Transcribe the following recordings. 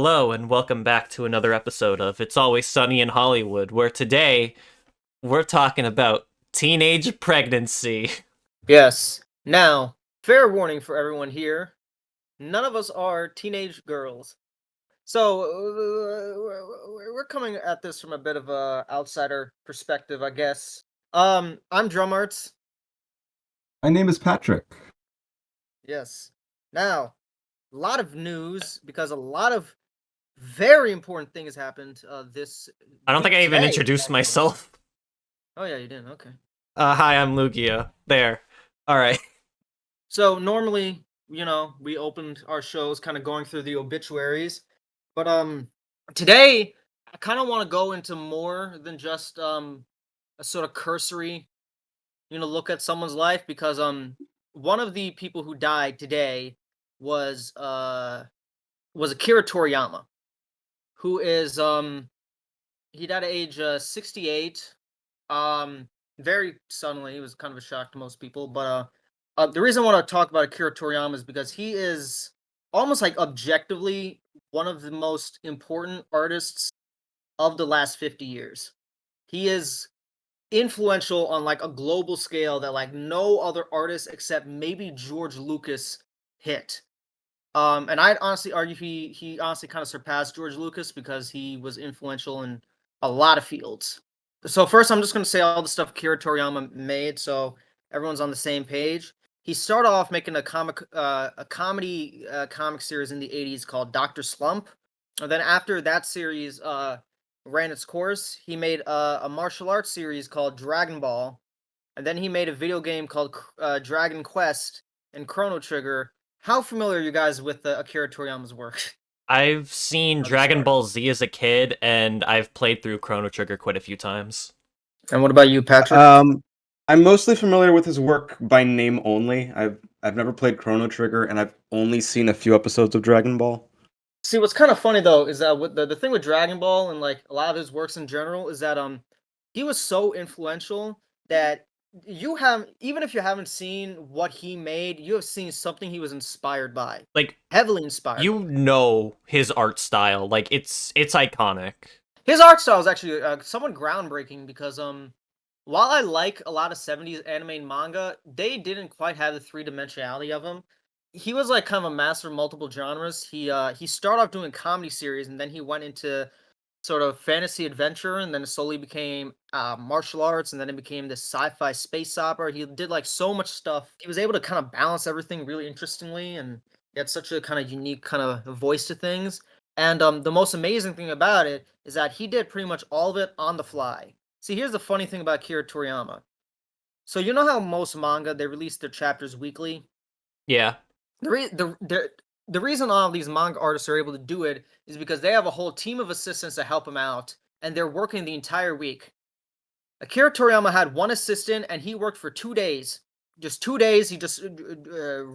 Hello, and welcome back to another episode of It's Always Sunny in Hollywood, where today we're talking about teenage pregnancy. Yes. Now, fair warning for everyone here. None of us are teenage girls. So, we're coming at this from a bit of a outsider perspective, I guess. I'm Drum Arts. My name is Patrick. Yes. Now, a lot of news because a lot of very important things happened this I don't think week I even today, introduced actually. myself. Oh yeah, you didn't. Okay. Hi, I'm Lugia. There. Alright. So normally, we opened our shows kind of going through the obituaries, but today I kind of want to go into more than just a sort of cursory, look at someone's life because one of the people who died today was uh was Akira Toriyama, who is he died at age 68. Um, Very suddenly. It was kind of a shock to most people, but the reason I want to talk about Akira Toriyama is because he is almost like objectively one of the most important artists of the last 50 years. He is influential on like a global scale that like no other artist except maybe George Lucas hit. And I'd honestly argue he honestly kind of surpassed George Lucas because he was influential in a lot of fields. So first, I'm just gonna say all the stuff Akira Toriyama made, so everyone's on the same page. He started off making a comedy comic series in the '80s called Doctor Slump, and then after that series ran its course, he made a martial arts series called Dragon Ball, and then he made a video game called Dragon Quest and Chrono Trigger. How familiar are you guys with Akira Toriyama's work? I've seen At the Dragon start. Ball Z as a kid, and I've played through Chrono Trigger quite a few times. And what about you, Patrick? Um, I'm mostly familiar with his work by name only. I've never played Chrono Trigger, and I've only seen a few episodes of Dragon Ball. See, what's kind of funny though is that with the thing with Dragon Ball and like a lot of his works in general is that he was so influential that you have even if you haven't seen what he made, you have seen something he was inspired by, Like, heavily inspired by. you know his art style. Like, it's iconic. His art style is actually somewhat groundbreaking because while I like a lot of '70s anime and manga, they didn't quite have the three dimensionality of him. He was like kind of a master of multiple genres. He started off doing comedy series and then he went into sort of fantasy adventure and then it slowly became martial arts and then it became this sci-fi space opera. He did like so much stuff. He was able to kind of balance everything really interestingly and he had such a kind of unique kind of voice to things. And the most amazing thing about it is that he did pretty much all of it on the fly. See, here's the funny thing about Akira Toriyama. So you know how most manga they release their chapters weekly. Yeah. The reason all of these manga artists are able to do it is because they have a whole team of assistants to help them out, and they're working the entire week. Akira Toriyama had one assistant, and he worked for 2 days. Just 2 days, he just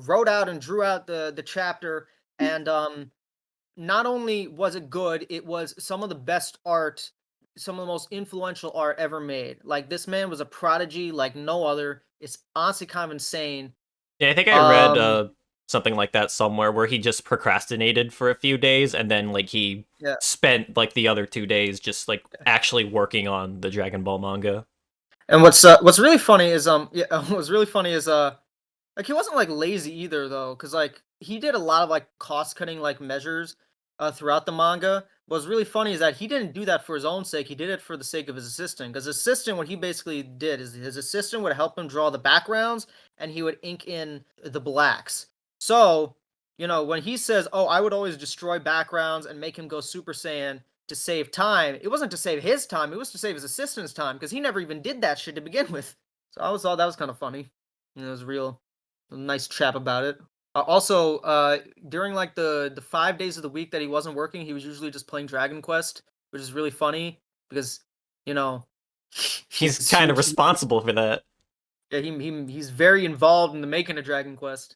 wrote out and drew out the chapter, and not only was it good, it was some of the best art, some of the most influential art ever made. Like this man was a prodigy like no other. It's honestly kind of insane. Yeah, I think I read Um, something like that somewhere where he just procrastinated for a few days and then like he yeah. spent like the other 2 days just like actually working on the Dragon Ball manga. And what's really funny is yeah, what's really funny is like he wasn't like lazy either though, because like he did a lot of like cost cutting like measures throughout the manga. What's really funny is that he didn't do that for his own sake. He did it for the sake of his assistant. Because his assistant, what he basically did is his assistant would help him draw the backgrounds and he would ink in the blacks. So, when he says, "Oh, I would always destroy backgrounds and make him go Super Saiyan to save time," it wasn't to save his time. It was to save his assistant's time because he never even did that shit to begin with. So I always thought that was kind of funny. It was real a nice chap about it. Also, during like the 5 days of the week that he wasn't working, he was usually just playing Dragon Quest, which is really funny because you know He's he's kind of huge. responsible for that. Yeah, he's very involved in the making of Dragon Quest.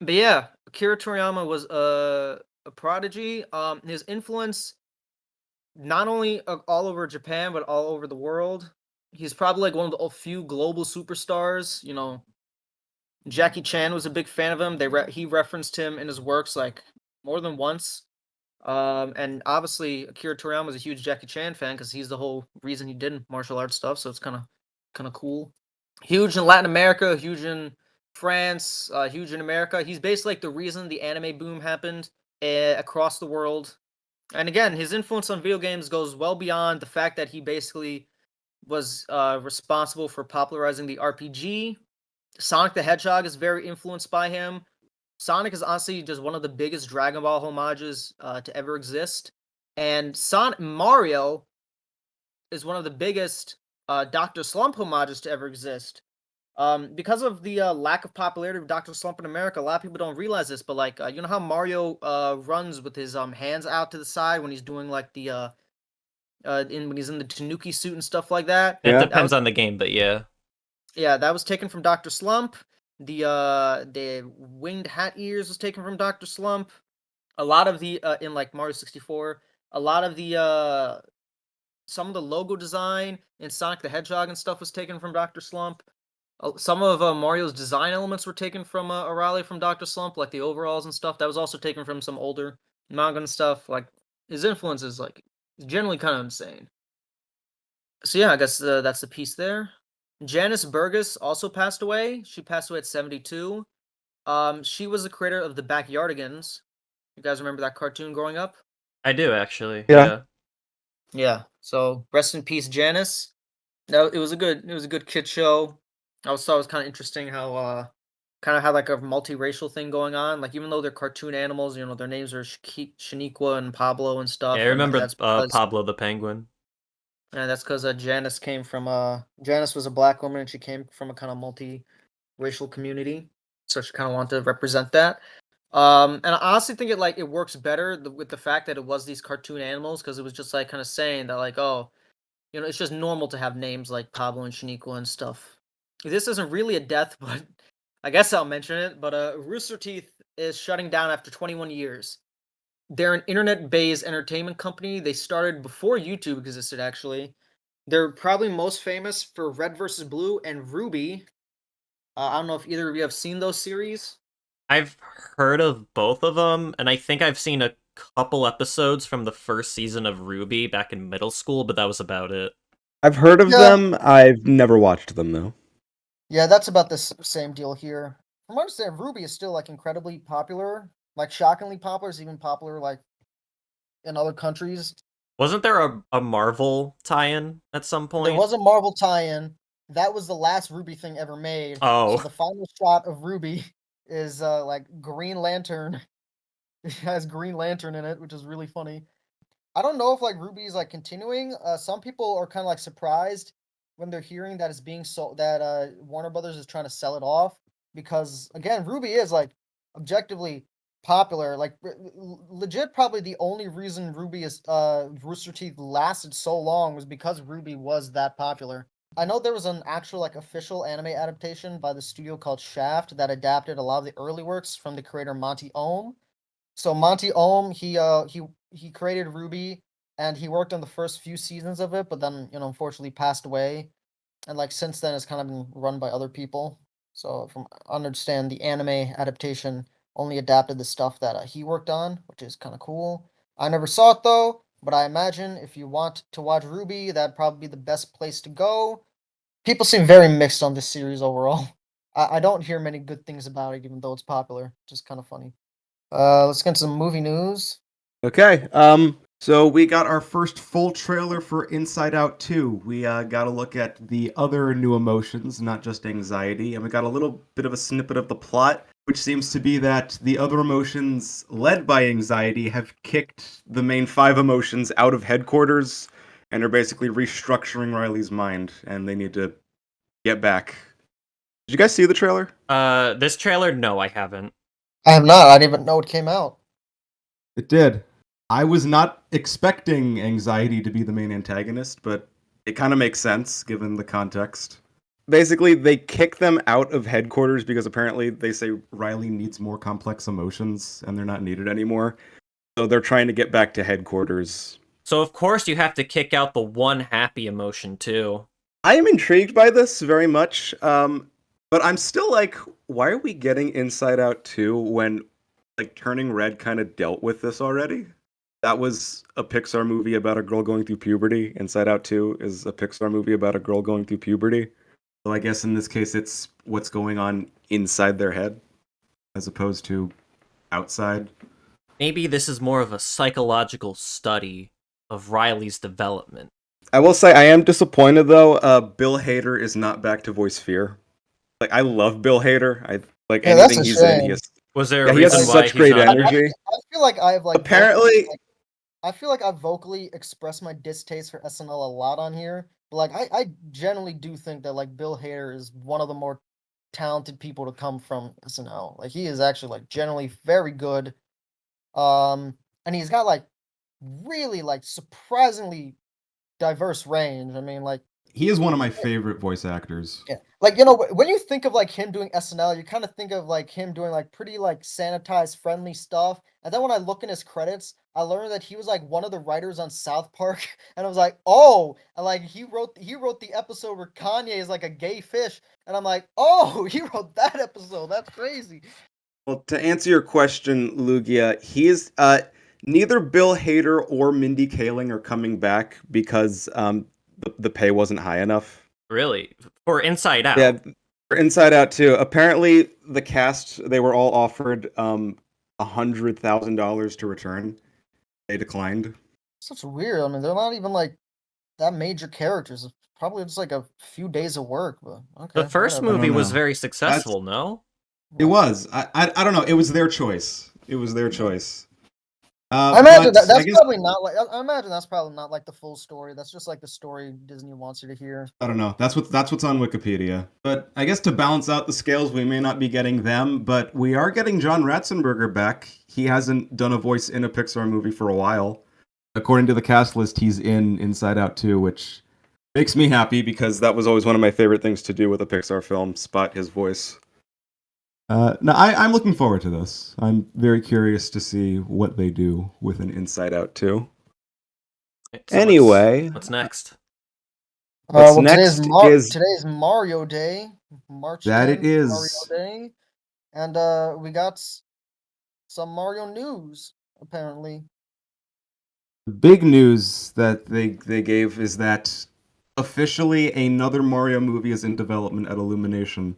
But yeah, Akira Toriyama was a prodigy. His influence not only all over Japan but all over the world. He's probably like one of the few global superstars. Jackie Chan was a big fan of him. He referenced him in his works like more than once. And obviously Akira Toriyama was a huge Jackie Chan fan because he's the whole reason he did martial arts stuff. So it's kind of cool. Huge in Latin America, huge in France, huge in America. He's basically like the reason the anime boom happened across the world. And again, his influence on video games goes well beyond the fact that he basically was responsible for popularizing the RPG. Sonic the Hedgehog is very influenced by him. Sonic is honestly just one of the biggest Dragon Ball homages to ever exist, and Mario is one of the biggest Doctor Slump homages to ever exist. Because of the lack of popularity of Doctor Slump in America, a lot of people don't realize this, but like you know how Mario runs with his hands out to the side when he's doing like the when he's in the Tanuki suit and stuff like that. It Yeah. depends on the game, but yeah. Yeah, that was taken from Doctor Slump. The winged hat ears was taken from Doctor Slump. A lot of the in like Mario 64, a lot of the some of the logo design in Sonic the Hedgehog and stuff was taken from Doctor Slump. Some of Mario's design elements were taken from Arale from Doctor Slump, like the overalls and stuff. That was also taken from some older manga and stuff. Like his influence is like generally kind of insane. So yeah, I guess that's the piece there. Janice Burgess also passed away. She passed away at 72. She was the creator of the Backyardigans. You guys remember that cartoon growing up? I do actually. Yeah. Yeah. So rest in peace, Janice. No, it was a good kid show. I always thought it was kind of interesting how kind of had like a multiracial thing going on. Like even though they're cartoon animals, you know, their names are Shaniqua and Pablo and stuff. Yeah, I And remember that's because Pablo the Penguin. Janice came from Janice was a black woman and she came from a kind of multi-racial community. So she kind of wanted to represent that. And I honestly think it works better with the fact that it was these cartoon animals because it was just like kind of saying that like, oh, you know, it's just normal to have names like Pablo and Shaniqua and stuff. This isn't really a death, but I guess I'll mention it. But Rooster Teeth is shutting down after 21 years. They're an internet-based entertainment company. They started before YouTube existed, actually. They're probably most famous for Red versus Blue and Ruby. I don't know if either of you have seen those series. I've heard of both of them, and I think I've seen a couple episodes from the first season of Ruby back in middle school, but that was about it. I've heard of Yeah. them. I've never watched them though. Yeah, that's about the same deal here. From what I understand, Ruby is still like incredibly popular, like shockingly popular. It's even popular like in other countries. Wasn't there a Marvel tie-in at some point? There was a Marvel tie-in. That was the last Ruby thing ever made. Oh. So the final shot of Ruby is like Green Lantern. It has Green Lantern in it, which is really funny. I don't know if like Ruby is like continuing. Some people are kind of like surprised when they're hearing that it's being sold, that Warner Brothers is trying to sell it off because again, Ruby is like objectively popular. Like legit, probably the only reason Ruby is Rooster Teeth lasted so long was because Ruby was that popular. I know there was an actual like official anime adaptation by the studio called Shaft that adapted a lot of the early works from the creator Monty Ohm. So Monty Ohm, he created Ruby and he worked on the first few seasons of it, but then, you know, unfortunately passed away. And like since then it's kind of been run by other people. So from I understand the anime adaptation only adapted the stuff that he worked on, which is kind of cool. I never saw it though, but I imagine if you want to watch Ruby, that'd probably be the best place to go. People seem very mixed on this series overall. I don't hear many good things about it, even though it's popular, which is kind of funny. Let's get into some movie news. Okay. So we got our first full trailer for Inside Out 2. We got to look at the other new emotions, not just anxiety, and we got a little bit of a snippet of the plot, which seems to be that the other emotions led by anxiety have kicked the main 5 emotions out of headquarters and are basically restructuring Riley's mind, and they need to get back. Did you guys see the trailer? This trailer, no, I haven't. I have not. I didn't even know it came out. It did. I was not expecting anxiety to be the main antagonist, but it kind of makes sense given the context. Basically, they kick them out of headquarters because apparently they say Riley needs more complex emotions and they're not needed anymore. So they're trying to get back to headquarters. So of course you have to kick out the one happy emotion too. I am intrigued by this very much, but I'm still like, why are we getting Inside Out 2 when like Turning Red kind of dealt with this already? That was a Pixar movie about a girl going through puberty. Inside Out 2 is a Pixar movie about a girl going through puberty. So I guess in this case, it's what's going on inside their head as opposed to outside. Maybe this is more of a psychological study of Riley's development. I will say I am disappointed though. Bill Hader is not back to voice Fear. Like I love Bill Hader. I like Yeah, that's anything a he's in. shame. Was there Yeah, a he has reason why such he's great not in it? energy. I feel like I've like Apparently, I feel like I've vocally expressed my distaste for SNL a lot on here. But like I generally do think that like Bill Hader is one of the more talented people to come from SNL. Like he is actually like generally very good. And he's got like really like surprisingly diverse range. I mean, like he is one of my favorite voice actors. yeah, like when you think of like him doing SNL, you kind of think of like him doing like pretty like sanitized, friendly stuff. And then when I look in his credits, I learned that he was like one of the writers on South Park, and I was like, oh, and like he wrote the episode where Kanye is like a gay fish, and I'm like, oh, he wrote that episode. That's crazy. Well, to answer your question, Lugia, he is neither Bill Hader or Mindy Kaling are coming back because the pay wasn't high enough. Really? For Inside Out? Yeah, for Inside Out too. Apparently, the cast they were all offered $100,000 to return. They declined. Such weird. I mean, they're not even like that major characters. It's probably just like a few days of work, but okay, The first whatever. movie don't was know. very successful, no? It was. I don't know. It was their choice. It was their choice. I imagine But I that's guess probably not like I imagine that's probably not like the full story. That's just like the story Disney wants you to hear. I don't know. That's what's on Wikipedia. But I guess to balance out the scales, we may not be getting them, but we are getting John Ratzenberger back. He hasn't done a voice in a Pixar movie for a while. According to the cast list, he's in Inside Out 2, which makes me happy because that was always one of my favorite things to do with a Pixar film, spot his voice. No, I'm looking forward to this. I'm very curious to see what they do with an Inside Out 2. So Anyway, what's next? What's Well, next is today's Mario Day, March that 10th, it is. Mario Day, and we got some Mario news apparently. The big news that they gave is that officially another Mario movie is in development at Illumination.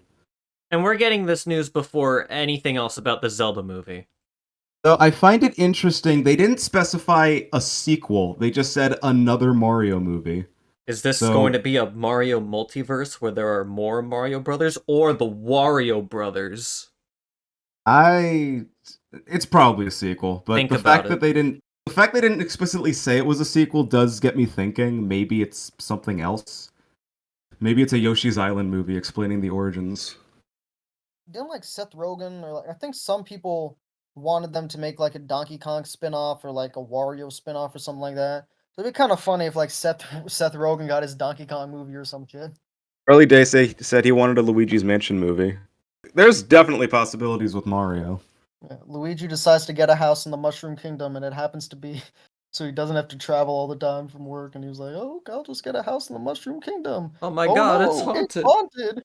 And we're getting this news before anything else about the Zelda movie. So I find it interesting. They didn't specify a sequel. They just said another Mario movie. Is this So- going to be a Mario multiverse where there are more Mario Brothers or the Wario Brothers? It's probably a sequel, but Think the about fact it. that they didn't explicitly say it was a sequel does get me thinking maybe it's something else. Maybe it's a Yoshi's Island movie explaining the origins. Didn't like Seth Rogen or like I think some people wanted them to make like a Donkey Kong spin-off or like a Wario spin-off or something like that. So it'd be kind of funny if like Seth Rogen got his Donkey Kong movie or some shit. Early Day said he wanted a Luigi's Mansion movie. There's definitely possibilities with Mario. Yeah, Luigi decides to get a house in the Mushroom Kingdom, and it happens to be so he doesn't have to travel all the time from work. And he was like, "Oh, I'll just get a house in the Mushroom Kingdom." Oh my Oh god, no, it's haunted. haunted.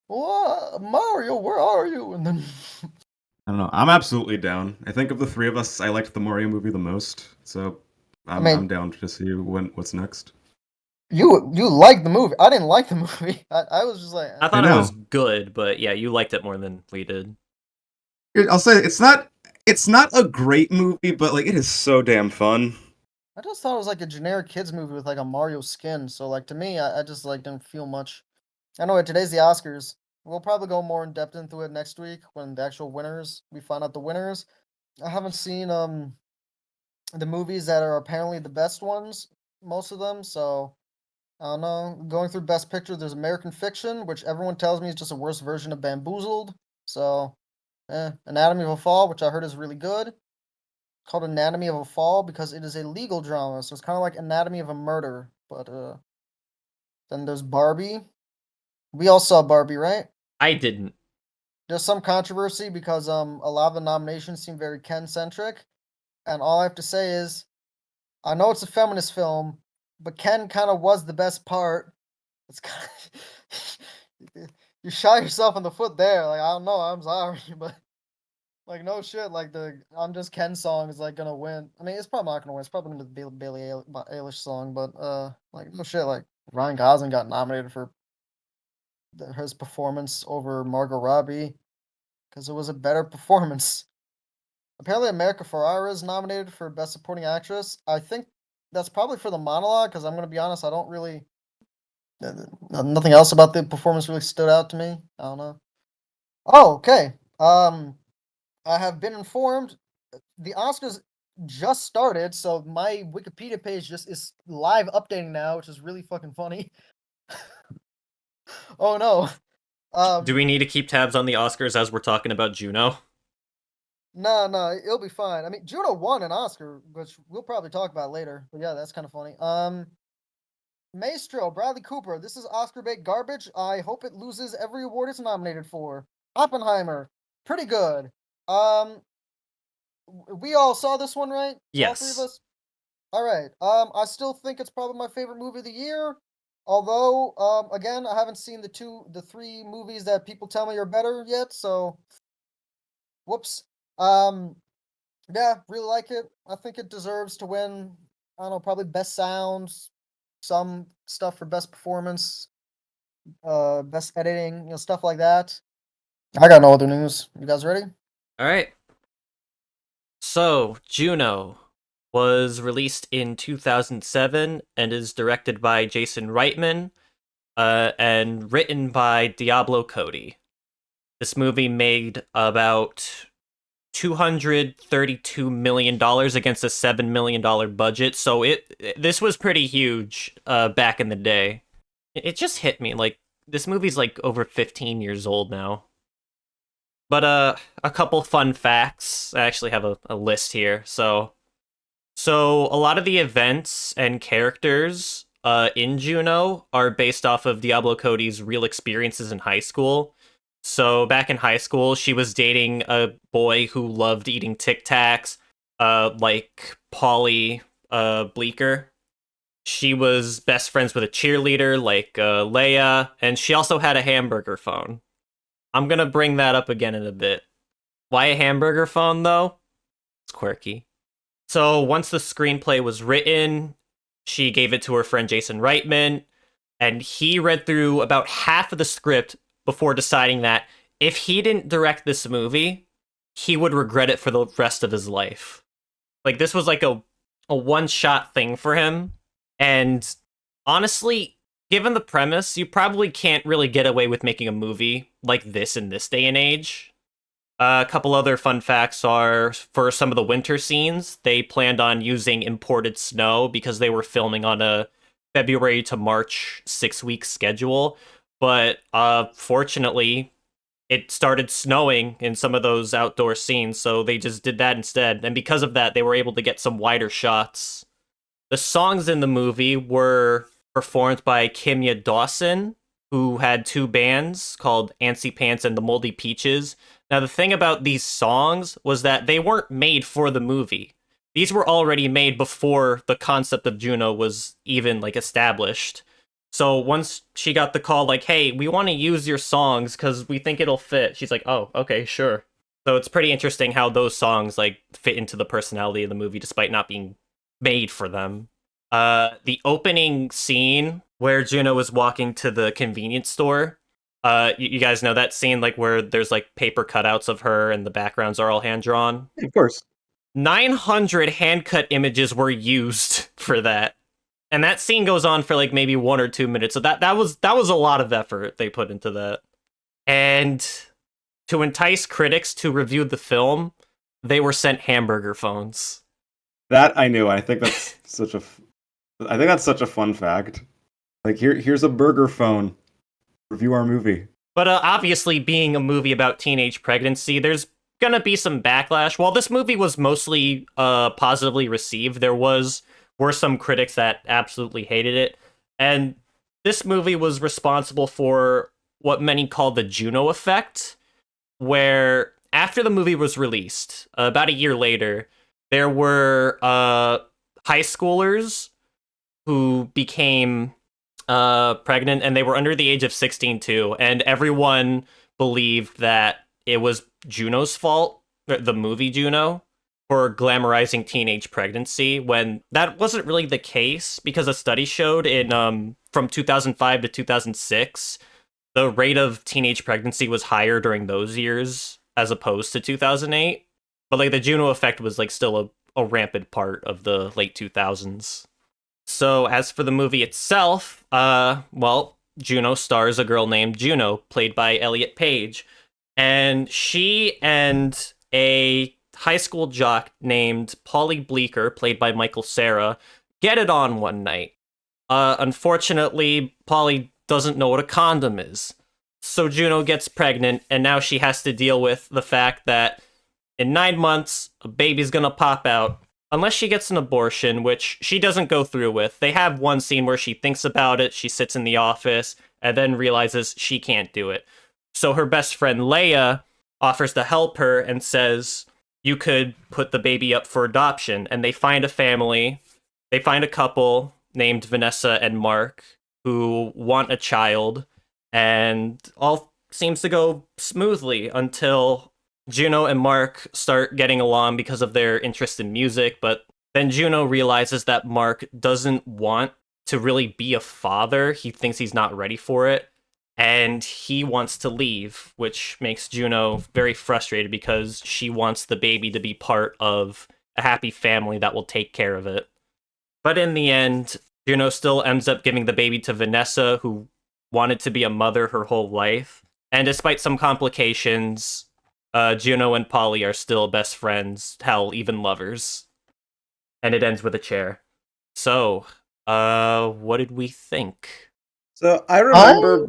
What? Mario, where are you? And then I don't know. I'm absolutely down. I think of the three of us, I liked the Mario movie the most. So I'm mean- I'm down to see what's next. you liked the movie. I didn't like the movie. I was just like, I thought I it know. was good, but yeah, you liked it more than we did. I'll say it's not a great movie, but like it is so damn fun. I just thought it was like a generic kids movie with like a Mario skin. So like to me, I just like didn't feel much. Anyway, today's the Oscars. We'll probably go more in depth into it next week when the actual winners we find out the winners. I haven't seen the movies that are apparently the best ones, most of them. So I don't know. Going through Best Picture, there's American Fiction, which everyone tells me is just a worse version of Bamboozled. So, Anatomy of a Fall, which I heard is really good. Called Anatomy of a Fall because it is a legal drama, so it's kind of like Anatomy of a Murder. But then there's Barbie. We all saw Barbie, right? I didn't. There's some controversy because a lot of the nominations seem very Ken centric, and all I have to say is, I know it's a feminist film, but Ken kind of was the best part. It's kind of, you shot yourself in the foot there. Like I don't know, I'm sorry, but Like no shit, like the "I'm Just Ken" song is like gonna win. I mean, it's probably not gonna win. It's probably gonna be the Billie Eilish song, but like no shit, like Ryan Gosling got nominated for his performance over Margot Robbie because it was a better performance. Apparently, America Ferrera is nominated for Best Supporting Actress. I think that's probably for the monologue because I'm gonna be honest, I don't really nothing else about the performance really stood out to me. I don't know. Oh, okay. I have been informed the Oscars just started, so my Wikipedia page just is live updating now, which is really fucking funny. Oh no. Do Um, we need to keep tabs on the Oscars as we're talking about Juno? no, it'll be fine. I mean, Juno won an Oscar, which we'll probably talk about later. But yeah, that's kind of funny. Maestro, Bradley Cooper. This is Oscar bait garbage. I hope it loses every award it's nominated for. Oppenheimer, pretty good. Um, we all saw this one, right? All three of Yes. us. All right. I still think it's probably my favorite movie of the year. Although, again, I haven't seen the three movies that people tell me are better yet. So, whoops. Um, yeah, really like it. I think it deserves to win. I don't know, probably best sounds, some stuff for best performance, best editing, stuff like that. I got no other news. You guys ready? All right. So, Juno was released in 2007 and is directed by Jason Reitman and written by Diablo Cody. This movie made about $232 million against a $7 million budget, so this was pretty huge back in the day. It just hit me, like, this movie's like over 15 years old now. But a couple fun facts. I actually have a list here. So a lot of the events and characters in Juno are based off of Diablo Cody's real experiences in high school. So back in high school, she was dating a boy who loved eating Tic Tacs, like Polly Bleecker. She was best friends with a cheerleader like Leia, and she also had a hamburger phone. I'm gonna bring that up again in a bit. Why a hamburger phone, though? It's quirky. So once the screenplay was written, she gave it to her friend Jason Reitman, and he read through about half of the script before deciding that if he didn't direct this movie, he would regret it for the rest of his life. Like, this was like a one-shot thing for him, and honestly, given the premise, you probably can't really get away with making a movie like this in this day and age. A couple other fun facts are for some of the winter scenes, they planned on using imported snow because they were filming on a February to March 6-week schedule. But fortunately, it started snowing in some of those outdoor scenes, so they just did that instead. And because of that, they were able to get some wider shots. The songs in the movie were performed by Kimya Dawson, who had two bands called Antsy Pants and the Moldy Peaches. Now, the thing about these songs was that they weren't made for the movie. These were already made before the concept of Juno was even, like, established. So once she got the call, like, hey, we want to use your songs because we think it'll fit, she's like, oh, okay, sure. So it's pretty interesting how those songs, like, fit into the personality of the movie despite not being made for them. The opening scene where Juno is walking to the convenience store, you guys know that scene, like, where there's, like, paper cutouts of her and the backgrounds are all hand-drawn? Of course. 900 hand-cut images were used for that. And that scene goes on for, like, maybe 1 or 2 minutes, so that was a lot of effort they put into that. And to entice critics to review the film, they were sent hamburger phones. That I knew. I think that's such a fun fact. Like, here's a burger phone. Review our movie. But obviously, being a movie about teenage pregnancy, there's gonna be some backlash. While this movie was mostly positively received, were some critics that absolutely hated it. And this movie was responsible for what many call the Juno effect, where after the movie was released, about a year later, there were high schoolers who became pregnant, and they were under the age of 16 too, and everyone believed that it was Juno's fault the movie Juno, for glamorizing teenage pregnancy when that wasn't really the case because a study showed in from 2005 to 2006 the rate of teenage pregnancy was higher during those years as opposed to 2008. But like the Juno effect was like still a rampant part of the late 2000s. So as for the movie itself, well, Juno stars a girl named Juno, played by Elliot Page, and she and a high school jock named Polly Bleeker, played by Michael Cera, get it on one night. Unfortunately, Polly doesn't know what a condom is. So Juno gets pregnant, and now she has to deal with the fact that in 9 months, a baby's gonna pop out. Unless she gets an abortion, which she doesn't go through with. They have one scene where she thinks about it, she sits in the office, and then realizes she can't do it. So her best friend Leia offers to help her and says, you could put the baby up for adoption. And they find a family, they find a couple named Vanessa and Mark who want a child, and all seems to go smoothly until Juno and Mark start getting along because of their interest in music, but then Juno realizes that Mark doesn't want to really be a father. He thinks he's not ready for it, and he wants to leave, which makes Juno very frustrated because she wants the baby to be part of a happy family that will take care of it. But in the end, Juno still ends up giving the baby to Vanessa, who wanted to be a mother her whole life. And despite some complications, Juno and Polly are still best friends, hell, even lovers. And it ends with a chair. So, what did we think? So I remember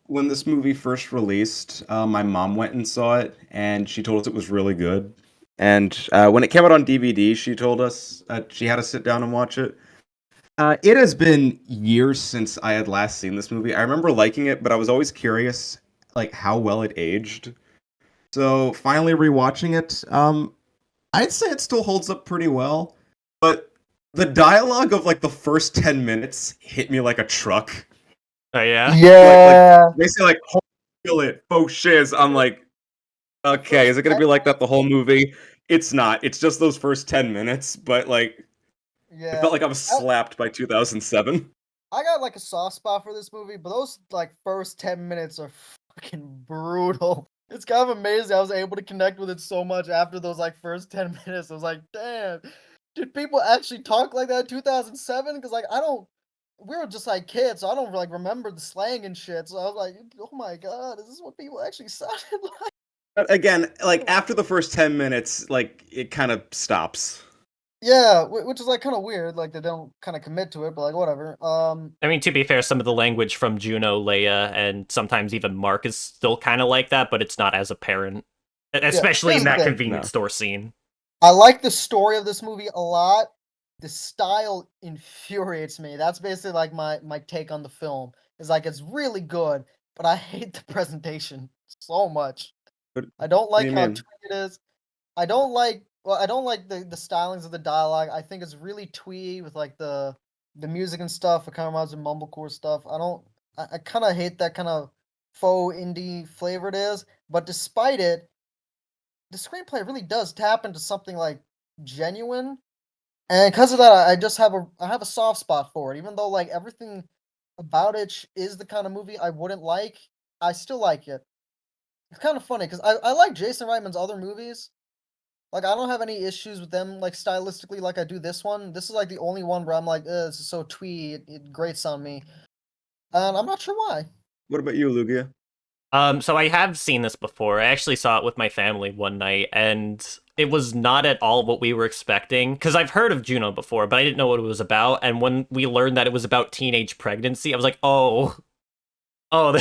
when this movie first released, my mom went and saw it, and she told us it was really good. And when it came out on DVD, she told us she had to sit down and watch it. It has been years since I had last seen this movie. I remember liking it, but I was always curious, like how well it aged. So finally rewatching it, I'd say it still holds up pretty well. But the dialogue of like the first 10 minutes hit me like a truck. Oh, yeah? Yeah. They say like feel it, faux shiz. I'm like, okay, is it gonna be like that the whole movie? It's not. It's just those first 10 minutes, but like it felt like I was slapped by 2007. I got like a soft spot for this movie, but those like first 10 minutes are fucking brutal. It's kind of amazing I was able to connect with it so much after those like first 10 minutes. I was like, damn, did people actually talk like that in 2007? Because like we were just like kids, so I don't like remember the slang and shit. So I was like, oh my god, is this what people actually sounded like? But again, like after the first 10 minutes, like it kind of stops. Yeah, which is like kind of weird. Like they don't kind of commit to it, but like whatever. I mean, to be fair, some of the language from Juno, Leia, and sometimes even Mark is still kind of like that, but it's not as apparent. Especially in here's the that thing. convenience store scene. I like the story of this movie a lot. The style infuriates me. That's basically like my take on the film. Is like it's really good, but I hate the presentation so much. But I don't what do like you how mean? twee it is. I don't like the stylings of the dialogue. I think it's really twee with like the music and stuff. It kind of reminds me of mumblecore stuff. I kind of hate that kind of faux indie flavor it is. But despite it, the screenplay really does tap into something like genuine, and because of that, I have a soft spot for it. Even though like everything about it is the kind of movie I wouldn't like, I still like it. It's kind of funny because I like Jason Reitman's other movies. Like I don't have any issues with them like stylistically like I do this one. This is like the only one where I'm like, this is so twee, it grates on me, and I'm not sure why. What about you, Lugia? So I have seen this before. I actually saw it with my family one night, and it was not at all what we were expecting. Because I've heard of Juno before, but I didn't know what it was about. And when we learned that it was about teenage pregnancy, I was like, oh,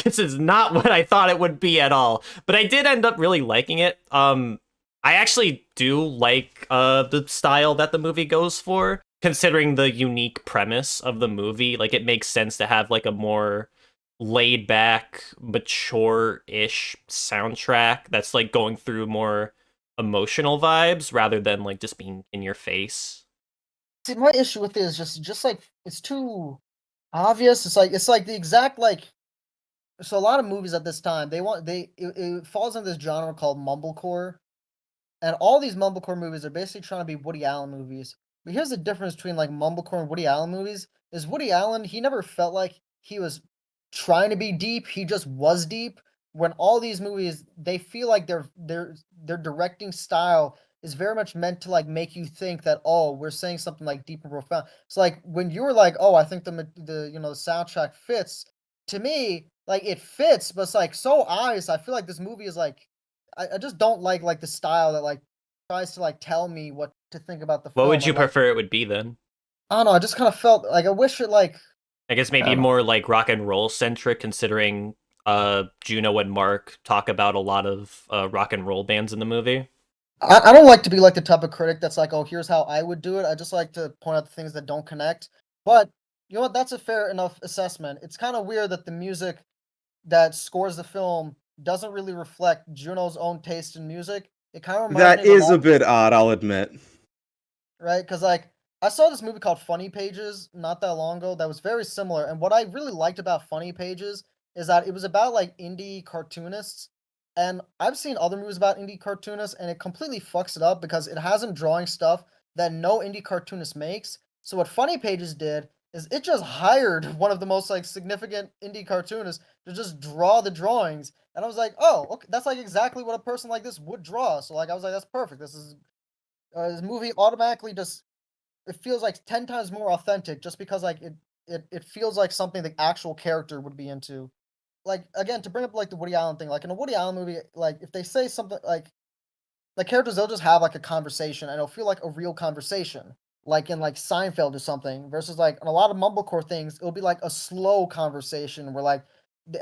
this is not what I thought it would be at all. But I did end up really liking it. I actually do like the style that the movie goes for, considering the unique premise of the movie. Like, it makes sense to have like a more laid back, mature-ish soundtrack that's like going through more emotional vibes rather than like just being in your face. See, my issue with it is just like it's too obvious. It's like the exact like. So a lot of movies at this time it falls in this genre called mumblecore, And all these mumblecore movies are basically trying to be Woody Allen movies. But here's the difference between like mumblecore and Woody Allen movies: is Woody Allen, he never felt like he was trying to be deep. He just was deep. When all these movies, they feel like their directing style is very much meant to like make you think that, oh, we're saying something like deep and profound. So like when you were like, oh, I think the you know the soundtrack fits, to me, like it fits, but it's like so obvious. I feel like this movie is like, I just don't like the style that like tries to like tell me what to think about the What film. would you I'm like, prefer it would be then? I don't know. I just kind of felt like I wish it like I guess I maybe don't know. more like rock and roll centric, considering Juno and Mark talk about a lot of rock and roll bands in the movie. I don't like to be like the type of critic that's like, oh, here's how I would do it. I just like to point out the things that don't connect. But you know what? That's a fair enough assessment. It's kind of weird that the music that scores the film doesn't really reflect Juno's own taste in music. It kind of reminds me That of a is lot, a bit odd, I'll admit. right? Because like I saw this movie called Funny Pages not that long ago that was very similar. And what I really liked about Funny Pages is that it was about like indie cartoonists. And I've seen other movies about indie cartoonists, and it completely fucks it up because it has them drawing stuff that no indie cartoonist makes. So what Funny Pages did is it just hired one of the most like significant indie cartoonists to just draw the drawings. And I was like, oh, okay, that's like exactly what a person like this would draw. So like I was like, that's perfect. This movie automatically just, it feels like 10 times more authentic just because like it feels like something the actual character would be into. Like again, to bring up like the Woody Allen thing, like in a Woody Allen movie, like if they say something like characters, they'll just have like a conversation and it'll feel like a real conversation. Like in like Seinfeld or something, versus like in a lot of mumblecore things, it'll be like a slow conversation where like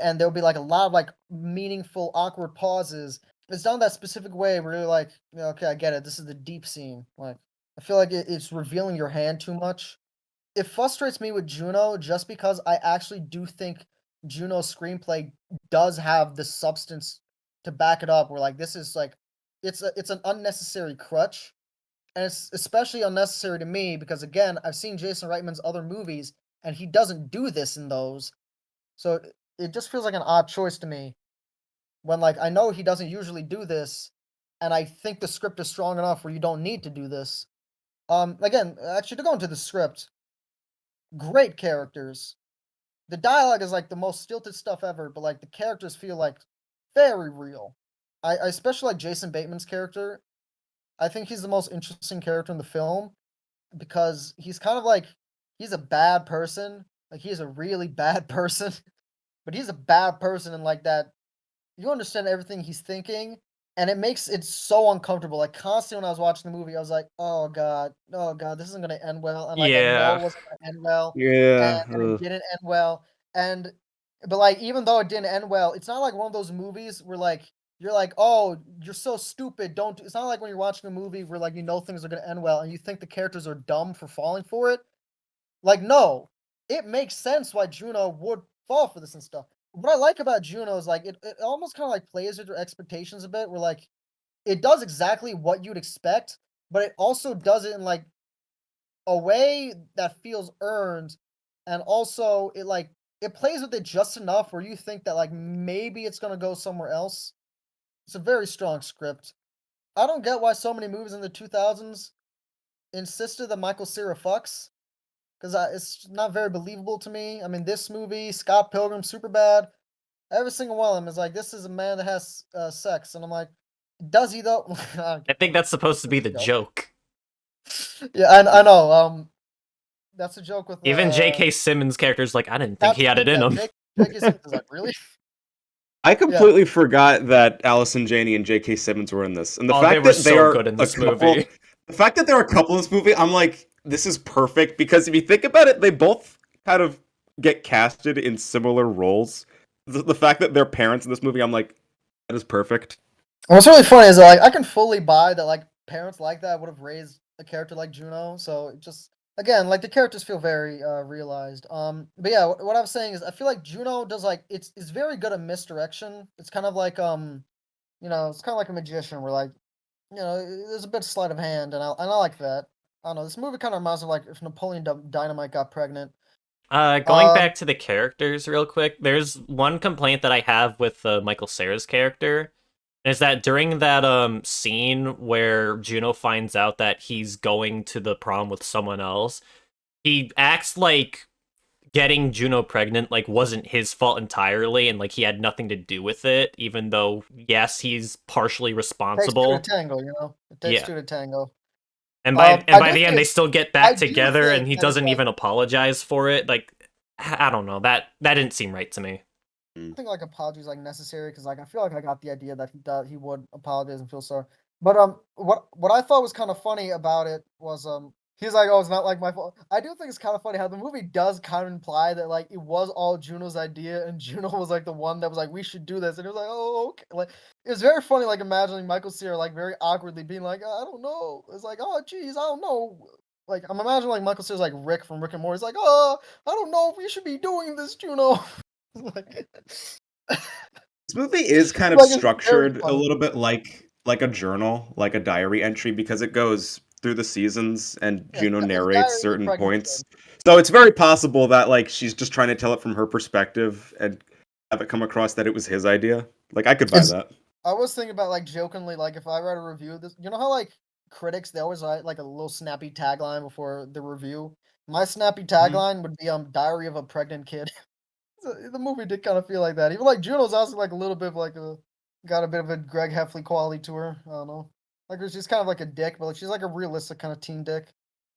and there'll be like a lot of like meaningful, awkward pauses. It's done that specific way where you're like, "Yeah, okay, I get it. This is the deep scene." Like I feel like it's revealing your hand too much. It frustrates me with Juno just because I actually do think Juno's screenplay does have the substance to back it up. Where like this is like it's an unnecessary crutch, and it's especially unnecessary to me because again I've seen Jason Reitman's other movies and he doesn't do this in those, so it just feels like an odd choice to me when like I know he doesn't usually do this, and I think the script is strong enough where you don't need to do this. Again, actually to go into the script, great characters. The dialogue is like the most stilted stuff ever, but like the characters feel like very real. I especially like Jason Bateman's character. I think he's the most interesting character in the film because he's kind of like he's a bad person. Like he's a really bad person, but he's a bad person and like that you understand everything he's thinking, and it makes it so uncomfortable. Like constantly when I was watching the movie, I was like, oh god, this isn't gonna end well. And like I know Yeah. it wasn't gonna end well, Yeah. and it didn't end well. And but like even though it didn't end well, it's not like one of those movies where like you're like, oh, you're so stupid. Don't do. It's not like when you're watching a movie where like you know things are gonna end well and you think the characters are dumb for falling for it. Like, no, it makes sense why Juno would fall for this and stuff. What I like about Juno is like it almost kind of like plays with your expectations a bit, where like it does exactly what you'd expect, but it also does it in like a way that feels earned, and also it like it plays with it just enough where you think that like maybe it's gonna go somewhere else. It's a very strong script. I don't get why so many movies in the 2000s insisted that Michael Cera fucks. Because it's not very believable to me. I mean, this movie, Scott Pilgrim, Superbad, every single one of them is like, this is a man that has sex, and I'm like, does he though? I think that's supposed to be the joke. Yeah, I know. That's a joke with Even J.K. Simmons' character's like, I didn't think he had it in him. J.K. Simmons is like, really? I Yeah. completely forgot that Allison Janney and J.K. Simmons were in this, and the Oh, fact they were that they so are good in a this couple, movie. the fact that they're a couple in this movie, I'm like, this is perfect because if you think about it, they both kind of get casted in similar roles. The fact that they're parents in this movie, I'm like, that is perfect. What's really funny is that, like I can fully buy that like parents like that would have raised a character like Juno. So it just again like the characters feel very realized. But yeah, what I was saying is I feel like Juno does like it's very good at misdirection. It's kind of like it's kind of like a magician where like there's a bit of sleight of hand, and I like that. I don't know. This movie kind of reminds me of like if Napoleon Dynamite got pregnant. Going Um, back to the characters real quick, there's one complaint that I have with Michael Cera's character. is that during that scene where Juno finds out that he's going to the prom with someone else, he acts like getting Juno pregnant like wasn't his fault entirely and like he had nothing to do with it, even though yes, he's partially Takes two to responsible. tango, you know. It takes Yeah. two to tango. And by I do the end think they still get I back do together and think he that it's doesn't like even apologize for it. Like I don't know. That didn't seem right to me. I think like apologies like necessary because like I feel like I got the idea that he would apologize and feel sorry. But what I thought was kind of funny about it was he's like, oh, it's not like my fault. I do think it's kind of funny how the movie does kind of imply that like it was all Juno's idea and Juno was like the one that was like we should do this and it was like oh okay like it was very funny like imagining Michael Cera like very awkwardly being like I don't know it's like oh geez I don't know like I'm imagining like Michael Cera's like Rick from Rick and Morty. He's like oh I don't know if we should be doing this Juno. Like, This movie is kind of like it's very structured a funny. little bit like a journal, like a diary entry, because it goes through the seasons and Yeah, Juno it's narrates Diary of a certain Pregnant points. Kid. So it's very possible that like she's just trying to tell it from her perspective and have it come across that it was his idea. Like I could buy It's that. I was thinking about like jokingly, like if I write a review of this, you know how like critics they always write like a little snappy tagline before the review. My snappy Mhm. tagline would be Diary of a Pregnant Kid. So, the movie did kind of feel like that. Even like Juno's also like a little bit of like a got a bit of a Greg Heffley quality to her. I don't know. Like she's kind of like a dick, but like she's like a realistic kind of teen dick.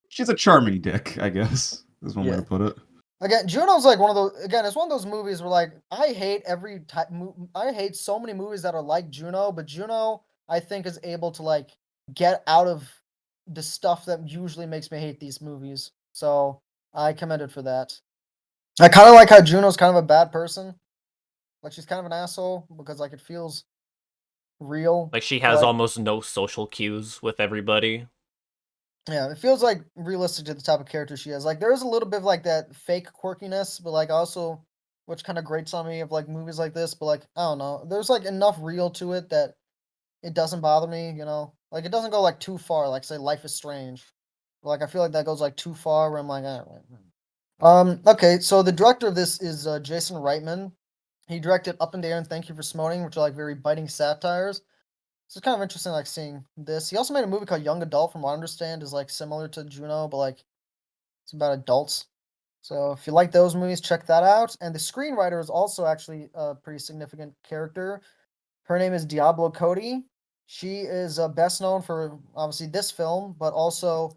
She's a charming dick, I guess, is one way Yeah. to put it. Again, Juno's like one of those. Again, it's one of those movies where like I hate every type. I hate so many movies that are like Juno, but Juno I think is able to like get out of the stuff that usually makes me hate these movies. So I commend it for that. I kind of like how Juno's kind of a bad person. Like she's kind of an asshole because like it feels real. Like she To, has like almost no social cues with everybody. yeah, it feels like realistic to the type of character she is. Like there is a little bit of like that fake quirkiness, but like also which kind of grates on me of like movies like this, but like I don't know. There's like enough real to it that it doesn't bother me, you know? Like it doesn't go like too far, like say Life is Strange. Like I feel like that goes like too far where I'm like, okay, so the director of this is Jason Reitman. He directed Up in the Air and Thank You for Smoking, which are like very biting satires. So it's kind of interesting, like seeing this. He also made a movie called Young Adult, from what I understand, is like similar to Juno, but like it's about adults. So if you like those movies, check that out. And the screenwriter is also actually a pretty significant character. Her name is Diablo Cody. She is best known for obviously this film, but also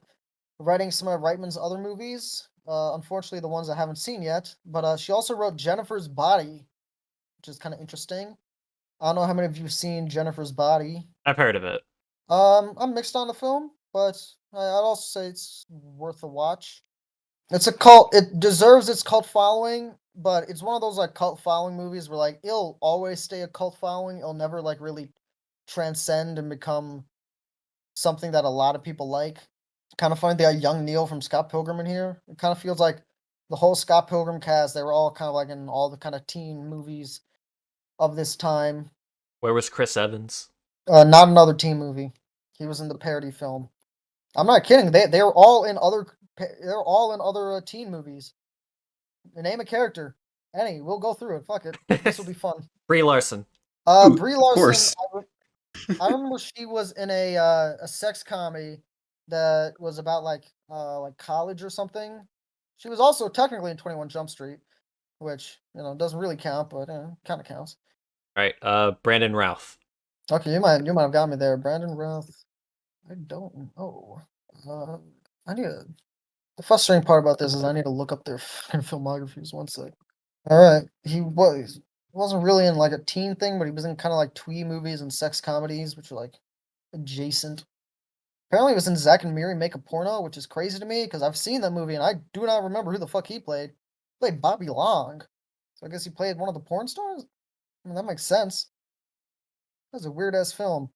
writing some of Reitman's other movies. Unfortunately, the ones I haven't seen yet. But she also wrote Jennifer's Body, which is kind of interesting. I don't know how many of you have seen Jennifer's Body. I've heard of it. I'm mixed on the film, but I'd also say it's worth a watch. It's a cult. It deserves its cult following, but it's one of those like cult following movies where like it'll always stay a cult following. It'll never like really transcend and become something that a lot of people like. Kind of funny they got young Neil from Scott Pilgrim in here. It kind of feels like the whole Scott Pilgrim cast. They were all kind of like in all the kind of teen movies of this time. Where was Chris Evans? Not another teen movie. He was in the parody film. I'm not kidding. They were all in other they're all in other teen movies. Name a character. Any, we'll go through it. Fuck it. This will be fun. Brie Larson. Ooh, Brie of Larson. course. I remember she was in a sex comedy that was about like college or something. She was also technically in 21 Jump Street, which doesn't really count, but kind of counts. Right. Brandon Routh. Okay, you might have got me there, Brandon Routh. I don't know. Uh, I need to. The frustrating part about this is I need to look up their fucking filmographies. One sec. All right, he wasn't really in like a teen thing, but he was in kind of like twee movies and sex comedies, which are like adjacent. Apparently, he was in Zack and Miri Make a Porno, which is crazy to me because I've seen that movie and I do not remember who the fuck he played. He played Bobby Long, so I guess he played one of the porn stars. I mean, that makes sense. That's a weird ass film.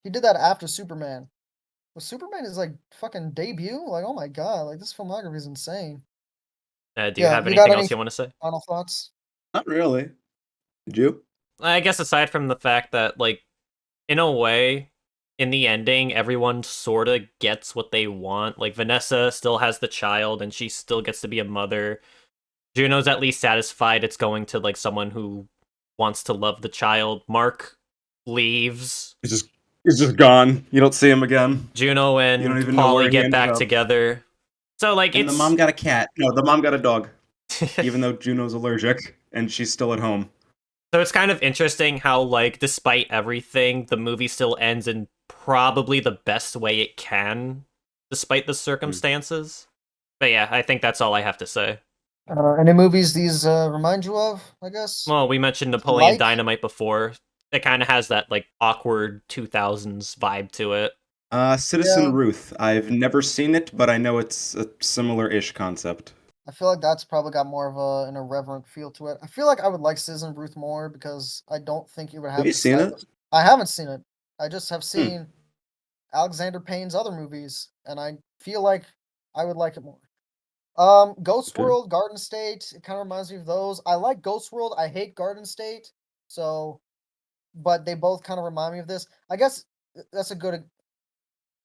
He did that after Superman. Was Superman his like fucking debut? Like, oh my god, like this filmography is insane. Do you Yeah, have you got anything any else you want to say? final thoughts? Not really. Did you? I guess aside from the fact that, like, in a way, in the ending, everyone sort of gets what they want. Like, Vanessa still has the child, and she still gets to be a mother. Juno's at least satisfied it's going to, like, someone who wants to love the child. Mark leaves. He's just gone. You don't see him again. Juno You don't and even know where Polly he get ended back up. together. So like And it's the mom got a cat. No, the mom got a dog. Even though Juno's allergic and she's still at home. so it's kind of interesting how like despite everything, the movie still ends in probably the best way it can, despite the circumstances. But yeah, I think that's all I have to say. Any movies these remind you of? I guess. Well, we mentioned Napoleon Like? Dynamite before. It kind of has that like awkward 2000s vibe to it. Citizen Yeah. Ruth. I've never seen it, but I know it's a similar-ish concept. I feel like that's probably got more of an irreverent feel to it. I feel like I would like Citizen Ruth more because I don't think it would have you the seen side- it? I haven't seen it. I just have seen Alexander Payne's other movies, and I feel like I would like it more. Ghost Okay. World, Garden State, it kind of reminds me of those. I like Ghost World. I hate Garden State. So, but they both kind of remind me of this. I guess that's a good.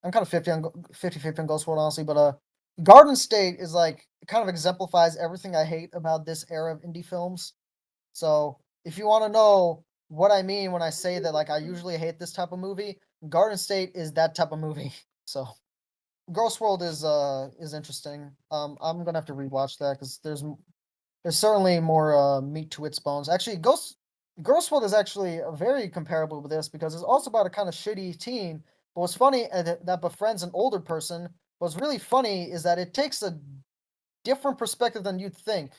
I'm kind of 50-50 on Ghost World, honestly, but Garden State is like it kind of exemplifies everything I hate about this era of indie films. So if you want to know what I mean when I say that, like I usually hate this type of movie, Garden State is that type of movie. So Ghost World is interesting. I'm gonna have to rewatch that because there's certainly more meat to its bones. Actually, Ghost World is actually very comparable with this because it's also about a kind of shitty teen. But what's funny that befriends an older person. What's really funny is that it takes a different perspective than you'd think.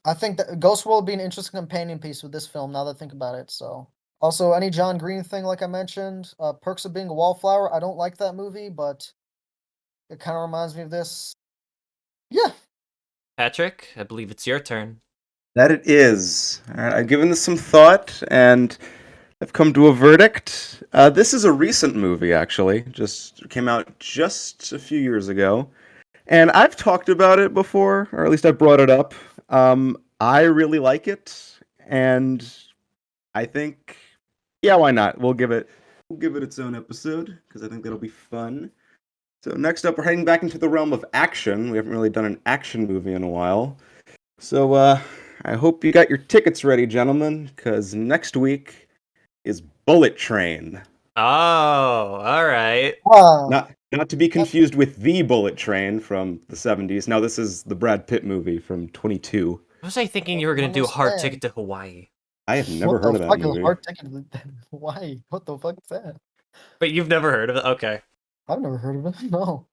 I think that Ghost World would be an interesting companion piece with this film. Now that I think about it, so also any John Green thing, like I mentioned, Perks of Being a Wallflower. I don't like that movie, but it kind of reminds me of this. Yeah, Patrick, I believe it's your turn. That it is. All right, I've given this some thought, and I've come to a verdict. This is a recent movie, actually. Just came out just a few years ago. And I've talked about it before, or at least I brought it up. I really like it, and I think, yeah, why not? We'll give it its own episode, because I think that'll be fun. So next up, we're heading back into the realm of action. We haven't really done an action movie in a while. So, I hope you got your tickets ready, gentlemen, because next week is Bullet Train. Oh, all right. Not to be confused with The Bullet Train from the 70s. Now, this is the Brad Pitt movie from 22. What was I thinking you were gonna do? Hard understand. Ticket to Hawaii. I have never what heard the of fuck that is movie. Hard Ticket to Hawaii? What the fuck is that? But you've never heard of it? Okay. I've never heard of it. No.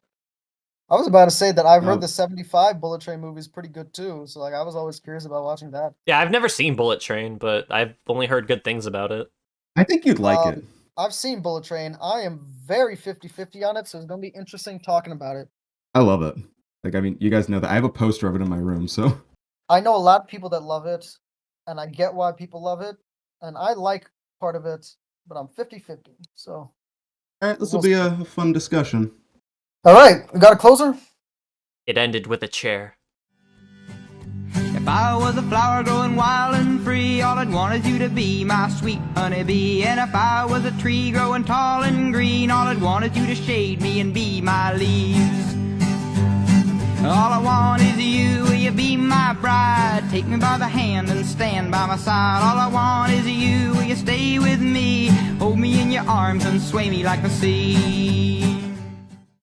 I was about to say that I've No. heard the 75 Bullet Train movie is pretty good too. So like I was always curious about watching that. Yeah, I've never seen Bullet Train, but I've only heard good things about it. I think you'd like it. I've seen Bullet Train. I am very 50-50 on it, so it's gonna be interesting talking about it. I love it. Like, I mean, you guys know that. I have a poster of it in my room, so. I know a lot of people that love it, and I get why people love it, and I like part of it, but I'm 50-50. So Alright, this will be a fun discussion. alright, we got a closer? It ended with a chair. If I was a flower growing wild and free, all I'd want is you to be my sweet honeybee. And if I was a tree growing tall and green, all I'd want is you to shade me and be my leaves. All I want is you, will you be my bride? Take me by the hand and stand by my side. All I want is you, will you stay with me? Hold me in your arms and sway me like the sea.